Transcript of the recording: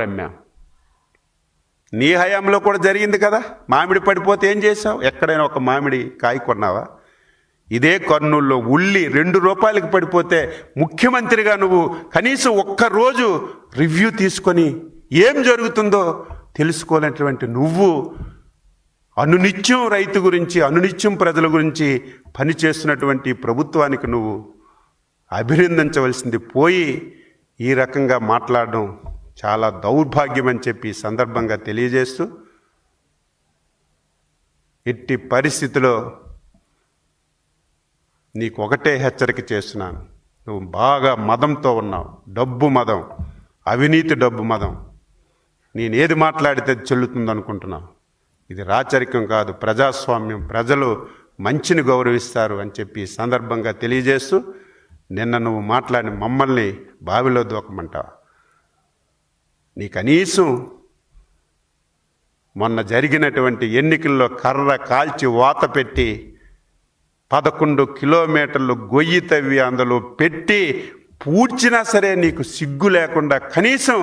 అమ్మాం. నీ హయాంలో కూడా జరిగింది కదా. మామిడి పడిపోతే ఏం చేసావు? ఎక్కడైనా ఒక మామిడి కాయ కొన్నావా? ఇదే కర్నూలులో ఉల్లి 2 రూపాయలకు పడిపోతే ముఖ్యమంత్రిగా నువ్వు కనీసం ఒక్కరోజు రివ్యూ తీసుకొని ఏం జరుగుతుందో తెలుసుకోలేనటువంటి నువ్వు అనునిత్యం రైతు గురించి, అనునిత్యం ప్రజల గురించి పనిచేస్తున్నటువంటి ప్రభుత్వానికి నువ్వు అభినందించవలసింది పోయి ఈ రకంగా మాట్లాడడం చాలా దౌర్భాగ్యం అని చెప్పి సందర్భంగా తెలియజేస్తూ, ఎట్టి పరిస్థితిలో నీకు ఒకటే హెచ్చరిక చేస్తున్నాను. నువ్వు బాగా మదంతో ఉన్నావు. డబ్బు మదం, అవినీతి డబ్బు మదం. నేనేది మాట్లాడితే చెల్లుతుంది అనుకుంటున్నావు. ఇది రాచరికం కాదు, ప్రజాస్వామ్యం. ప్రజలు మంచిని గౌరవిస్తారు అని చెప్పి సందర్భంగా తెలియజేస్తూ, నిన్న నువ్వు మాట్లాడిన మమ్మల్ని బావిలో దూకమంటావా? నీ కనీసం మొన్న జరిగినటువంటి ఎన్నికల్లో కర్ర కాల్చి వాత పెట్టి 11 కిలోమీటర్లు గొయ్యి తవ్వి అందులో పెట్టి పూడ్చినా సరే నీకు సిగ్గు లేకుండా కనీసం